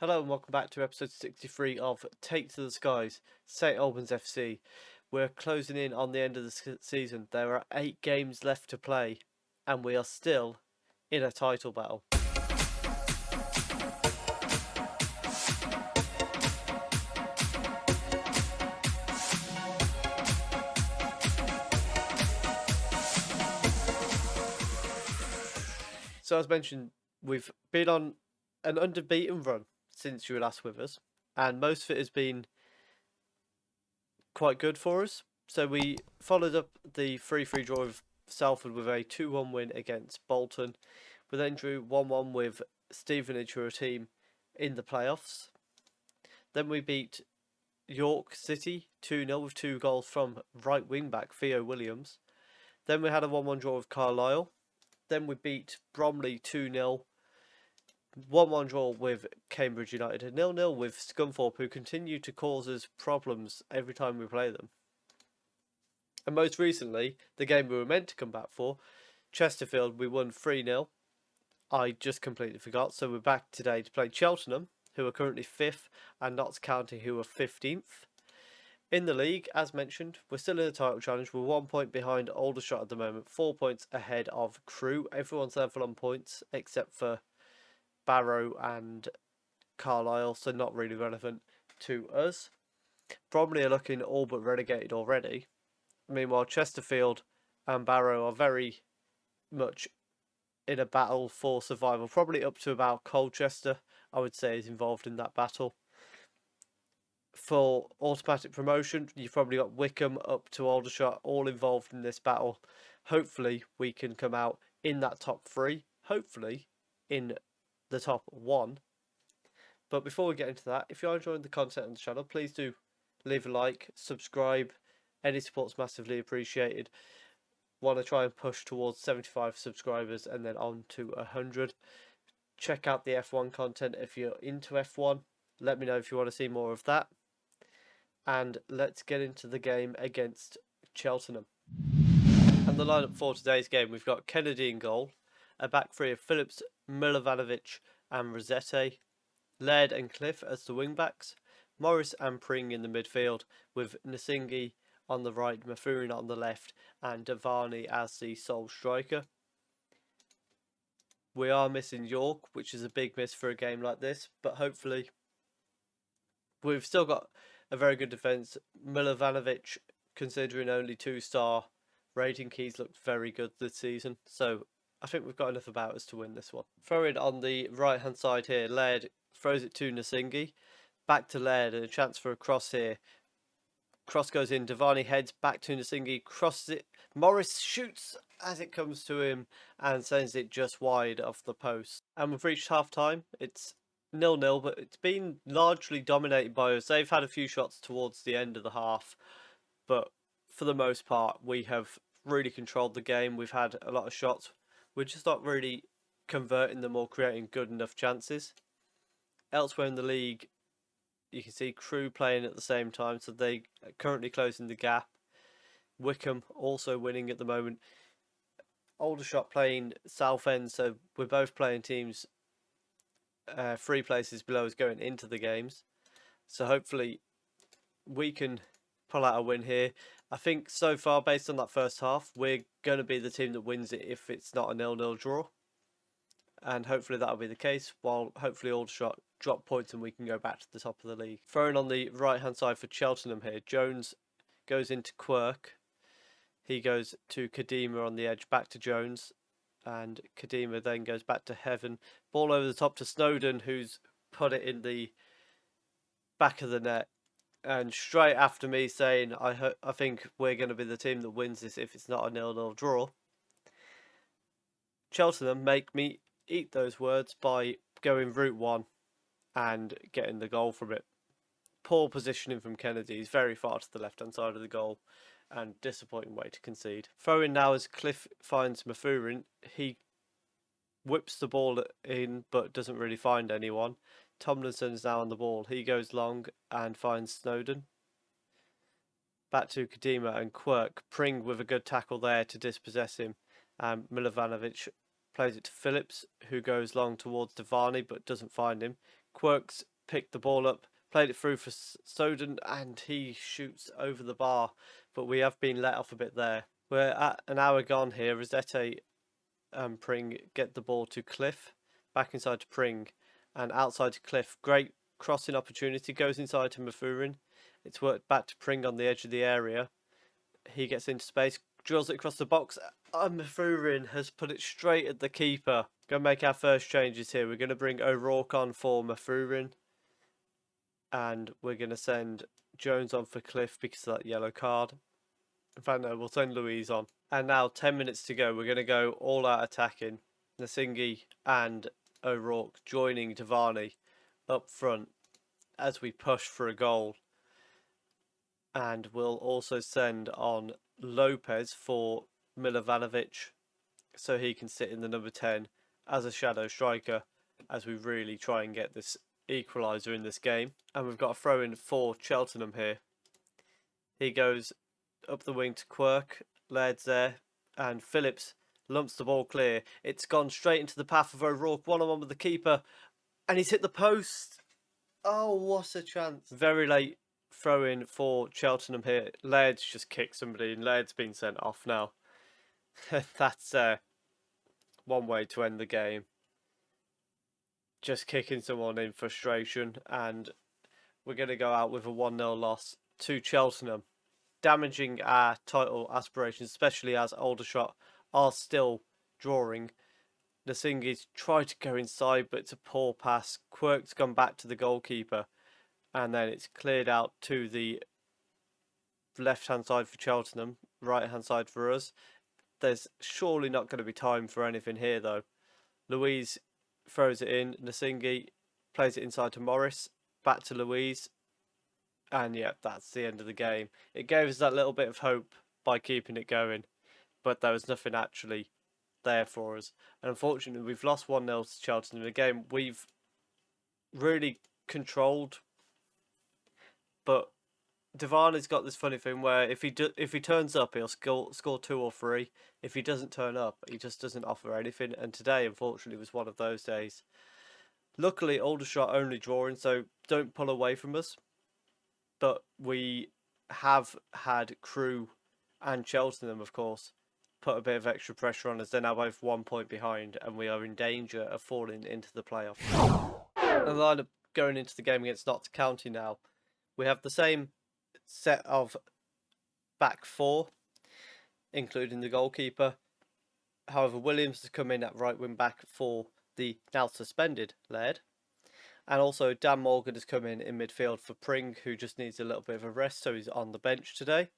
Hello and welcome back to episode 63 of Take to the Skies, St Albans FC. We're closing in on the end of the season. There are 8 games left to play and we are still in a title battle. So as mentioned, we've been on an unbeaten run since you were last with us, and most of it has been quite good for us. So we followed up the 3-3 draw with Salford with a 2-1 win against Bolton. We then drew 1-1 with Stevenage, who are a team in the playoffs. Then we beat York City 2-0 with 2 goals from right wing back Theo Williams. Then we had a 1-1 draw with Carlisle. Then we beat Bromley 2-0. 1-1 draw with Cambridge United, a 0-0 with Scunthorpe, who continue to cause us problems every time we play them. And most recently, the game we were meant to come back for, Chesterfield, we won 3-0. I just completely forgot, so we're back today to play Cheltenham, who are currently 5th, and Notts County, who are 15th. In the league, as mentioned, we're still in the title challenge. We're 1 point behind Aldershot at the moment, 4 points ahead of Crewe. Everyone's level on points except for Barrow and Carlisle, so not really relevant to us. Bromley are looking all but relegated already. Meanwhile, Chesterfield and Barrow are very much in a battle for survival. Probably up to about Colchester, I would say, is involved in that battle. For automatic promotion, you've probably got Wickham up to Aldershot, all involved in this battle. Hopefully, we can come out in that top 3. Hopefully, in the top 1. But before we get into that, if you're enjoying the content on the channel, please do leave a like, subscribe. Any support's massively appreciated. Want to try and push towards 75 subscribers and then on to 100. Check out the F1 content if you're into F1. Let me know if you want to see more of that. And let's get into the game against Cheltenham. And the lineup for today's game, we've got Kennedy in goal, a back three of Phillips, Milovanovic and Rossetti, Laird and Cliff as the wing-backs, Morris and Pring in the midfield, with Nsingi on the right, Mathurin on the left, and Davani as the sole striker. We are missing York, which is a big miss for a game like this, but hopefully we've still got a very good defence. Milovanovic, considering only 2-star rating, keys looked very good this season, so I think we've got enough about us to win this one. Throwing on the right hand side here, Laird throws it to Nsingi, back to Laird, and a chance for a cross here. Cross goes in, Davani heads back to Nsingi, crosses it, Morris shoots as it comes to him and sends it just wide of the post. And we've reached half time. It's 0-0, but it's been largely dominated by us. They've had a few shots towards the end of the half, but for the most part we have really controlled the game. We've had a lot of shots. We're just not really converting them or creating good enough chances. Elsewhere in the league, you can see Crewe playing at the same time, so they are currently closing the gap. Wickham also winning at the moment. Aldershot playing Southend, so we're both playing teams 3 places below us going into the games. So hopefully we can pull out a win here. I think so far, based on that first half, we're going to be the team that wins it if it's not a 0-0 draw. And hopefully that'll be the case, while hopefully Aldershot drop points and we can go back to the top of the league. Throwing on the right hand side for Cheltenham here, Jones goes into Quirk. He goes to Kadima on the edge, back to Jones. And Kadima then goes back to Heaven. Ball over the top to Snowden, who's put it in the back of the net. And straight after me saying, I think we're going to be the team that wins this if it's not a 0-0 draw. Cheltenham make me eat those words by going route 1 and getting the goal from it. Poor positioning from Kennedy. He's very far to the left-hand side of the goal, and disappointing way to concede. Throw in now as Cliff finds Mathurin. He whips the ball in but doesn't really find anyone. Tomlinson's now on the ball. He goes long and finds Snowden. Back to Kadima and Quirk. Pring with a good tackle there to dispossess him. Milovanovic plays it to Phillips, who goes long towards Davani but doesn't find him. Quirks picked the ball up, played it through for Soden, and he shoots over the bar. But we have been let off a bit there. We're at an hour gone here. Rosette and Pring get the ball to Cliff, back inside to Pring, and outside to Cliff. Great crossing opportunity, goes inside to Mafurin. It's worked back to Pring on the edge of the area. He gets into space, drills it across the box, and Mafurin has put it straight at the keeper. Going to make our first changes here. We're going to bring O'Rourke on for Mafurin, and we're going to send Jones on for Cliff because of that yellow card. In fact, no, we'll send Louise on. And now 10 minutes to go. We're going to go all out attacking. Nasingi and O'Rourke joining Davani up front as we push for a goal. And we'll also send on Lopez for Milovanovic so he can sit in the number 10 as a shadow striker as we really try and get this equaliser in this game. And we've got a throw in for Cheltenham here. He goes up the wing to Quirk, Laird's there, and Phillips lumps the ball clear. It's gone straight into the path of O'Rourke, one-on-one with the keeper, and he's hit the post. Oh, what a chance. Very late throw in for Cheltenham here. Laird's just kicked somebody, and Laird's been sent off now. That's one way to end the game. Just kicking someone in frustration, and we're going to go out with a 1-0 loss to Cheltenham, damaging our title aspirations, especially as Aldershot are still drawing. Nasingi's tried to go inside, but it's a poor pass. Quirk's gone back to the goalkeeper, and then it's cleared out to the left-hand side for Cheltenham, right-hand side for us. There's surely not going to be time for anything here, though. Louise throws it in. Nasingi plays it inside to Morris, back to Louise. And yeah, that's the end of the game. It gave us that little bit of hope by keeping it going, but there was nothing actually there for us. And unfortunately, we've lost 1-0 to Cheltenham in a game we've really controlled. But Davani's got this funny thing where if he turns up, he'll score 2 or 3. If he doesn't turn up, he just doesn't offer anything. And today, unfortunately, was one of those days. Luckily, Aldershot only drawing, so don't pull away from us. But we have had Crewe and Cheltenham, of course, put a bit of extra pressure on us. They're now both 1 point behind, and we are in danger of falling into the playoffs. The lineup going into the game against Notts County now. We have the same set of back 4, including the goalkeeper. However, Williams has come in at right wing back for the now suspended Laird. And also Dan Morgan has come in midfield for Pring, who just needs a little bit of a rest, so he's on the bench today.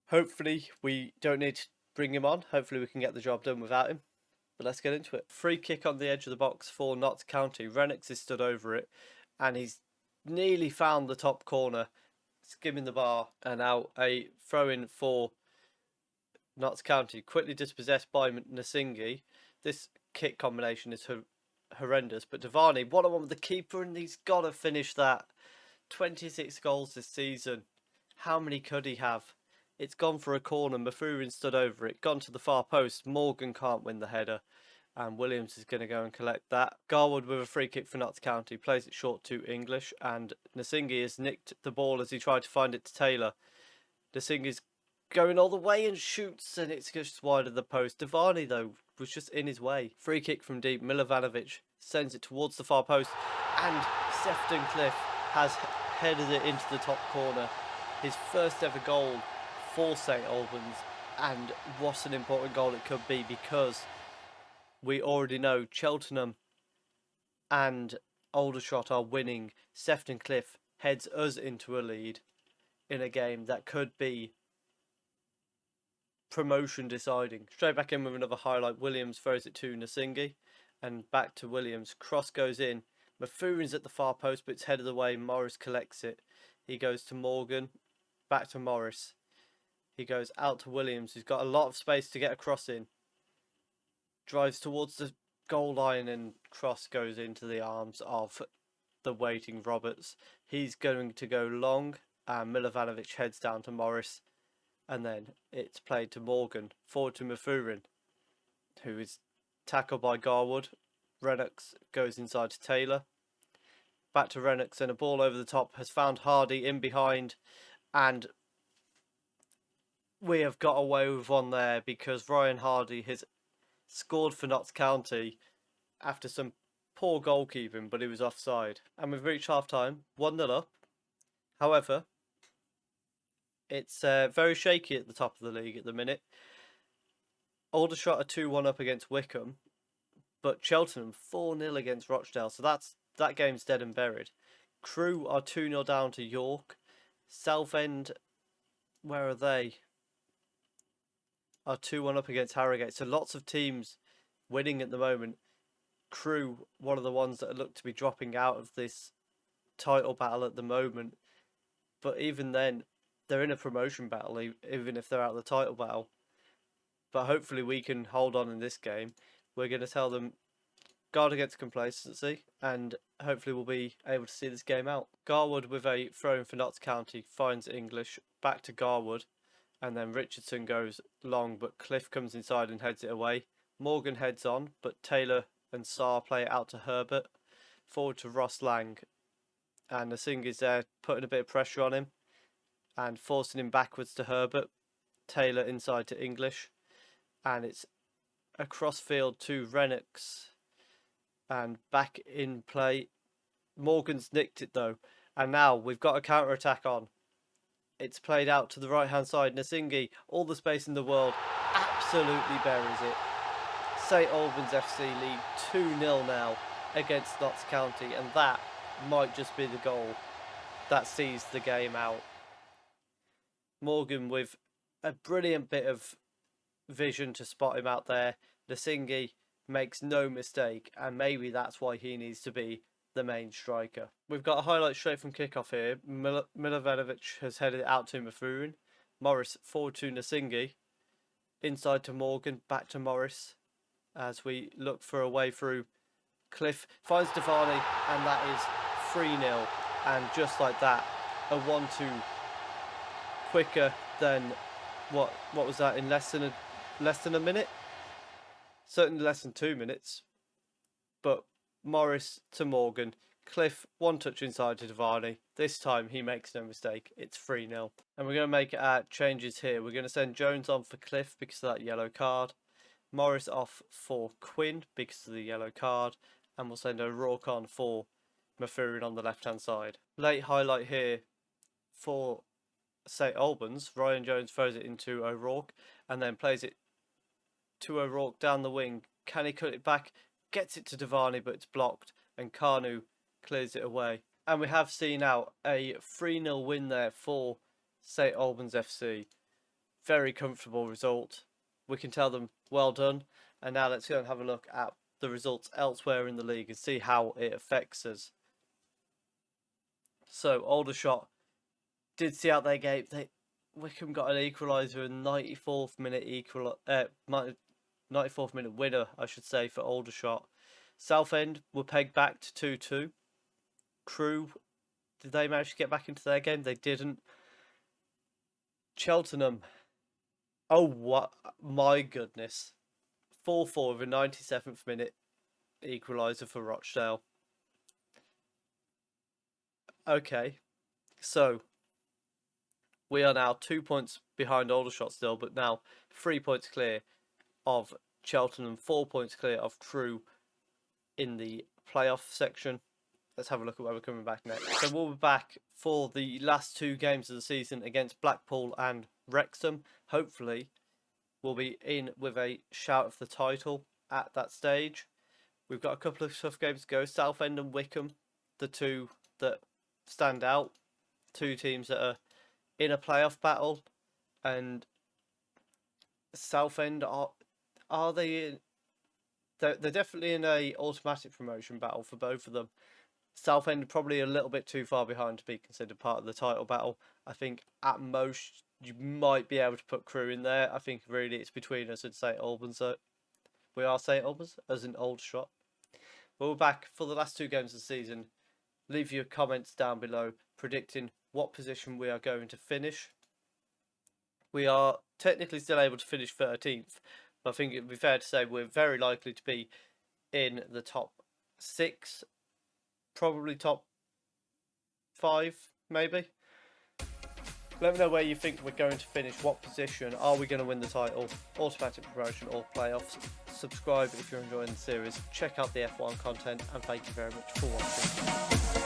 Hopefully we don't need to bring him on. Hopefully we can get the job done without him. But let's get into it. Free kick on the edge of the box for Notts County. Renix is stood over it, and he's nearly found the top corner, skimming the bar. And now a throw-in for Notts County, quickly dispossessed by Nasingi. This kick combination is horrendous, but Davani, one-on-one with the keeper, and he's got to finish that. 26 goals this season. How many could he have? It's gone for a corner. Mafurin stood over it, gone to the far post. Morgan can't win the header, and Williams is going to go and collect that. Garwood with a free kick for Notts County, plays it short to English, and Nasingi has nicked the ball as he tried to find it to Taylor. Nasingi's going all the way and shoots, and it's just wide of the post. Davani, though, was just in his way. Free kick from deep. Milovanovic sends it towards the far post, and Sefton Cliff has headed it into the top corner. His first ever goal for St Albans, and what an important goal it could be, because we already know Cheltenham and Aldershot are winning. Sefton Cliff heads us into a lead in a game that could be promotion deciding. Straight back in with another highlight. Williams throws it to Nasingi, and back to Williams. Cross goes in. Mafurin's at the far post, but it's headed away. Morris collects it. He goes to Morgan. Back to Morris. He goes out to Williams, who's got a lot of space to get a cross in. Drives towards the goal line, and cross goes into the arms of the waiting Roberts. He's going to go long, and Milovanovic heads down to Morris. And then it's played to Morgan, forward to Mafurin, who is tackled by Garwood. Renux goes inside to Taylor. back to Rennox, and a ball over the top has found Hardy in behind, and we have got away with one there because Ryan Hardy has scored for Notts County after some poor goalkeeping, but he was offside. And we've reached half-time, 1-0 up. However, it's very shaky at the top of the league at the minute. Aldershot are 2-1 up against Wycombe, but Cheltenham 4-0 against Rochdale, so that game's dead and buried. Crewe are 2-0 down to York. Southend, where are they? Are 2-1 up against Harrogate, so lots of teams winning at the moment. Crewe, one of the ones that look to be dropping out of this title battle at the moment, but even then, they're in a promotion battle, even if they're out of the title battle. But hopefully we can hold on in this game. We're going to tell them guard against complacency, and hopefully we'll be able to see this game out. Garwood with a throw-in for Notts County finds English, back to Garwood, and then Richardson goes long, but Cliff comes inside and heads it away. Morgan heads on, but Taylor and Sarr play it out to Herbert, forward to Ross Lang, and Nasing is there putting a bit of pressure on him and forcing him backwards to Herbert. Taylor inside to English, and it's across field to Rennox, and back in play. Morgan's nicked it though, and now we've got a counter-attack on. It's played out to the right-hand side. Nasingi, all the space in the world, absolutely buries it. St Albans FC lead 2-0 now against Notts County, and that might just be the goal that sees the game out. Morgan with a brilliant bit of vision to spot him out there. Nasingi makes no mistake, and maybe that's why he needs to be the main striker. We've got a highlight straight from kickoff here. Milovanovic has headed it out to Mafurin. Morris forward to Nasingi. Inside to Morgan, back to Morris as we look for a way through. Cliff finds Devani, and that is 3-0. And just like that, a 1-2 quicker than what was that, in less than a minute? Certainly less than 2 minutes. But Morris to Morgan. Cliff, one touch inside to Devani. This time he makes no mistake. It's 3-0. And we're going to make changes here. We're going to send Jones on for Cliff because of that yellow card. Morris off for Quinn because of the yellow card. And we'll send O'Rourke on for Mafurin on the left-hand side. Late highlight here for St Albans. Ryan Jones throws it into O'Rourke and then plays it to O'Rourke down the wing. Can he cut it back? Gets it to Devani, but it's blocked, and Carnu clears it away. And we have seen out a 3-0 win there for St Albans FC. Very comfortable result. We can tell them well done. And now let's go and have a look at the results elsewhere in the league and see how it affects us. So Aldershot did see out their game. Wycombe got an equaliser in 94th minute 94th minute winner, I should say, for Aldershot. Southend were pegged back to 2-2. Crewe, did they manage to get back into their game? They didn't. Cheltenham, oh what, my goodness. 4-4 with a 97th minute equaliser for Rochdale. Okay, so we are now 2 points behind Aldershot still, but now 3 points clear of Cheltenham, 4 points clear of Crewe in the playoff section. Let's have a look at where we're coming back next. So we'll be back for the last 2 games of the season against Blackpool and Wrexham. Hopefully we'll be in with a shout of the title at that stage. We've got a couple of tough games to go. Southend and Wycombe, the two that stand out. 2 teams that are in a playoff battle, and Southend are they? They're definitely in a automatic promotion battle for both of them. Southend probably a little bit too far behind to be considered part of the title battle. I think at most you might be able to put Crewe in there. I think really it's between us and St Albans. So we are St Albans, as in Aldershot. But we're back for the last 2 games of the season. Leave your comments down below predicting what position we are going to finish. We are technically still able to finish 13th, but I think it would be fair to say we're very likely to be in the top 6, probably top 5, maybe. Let me know where you think we're going to finish. What position? Are we going to win the title? Automatic promotion or playoffs? Subscribe if you're enjoying the series. Check out the F1 content, and thank you very much for watching.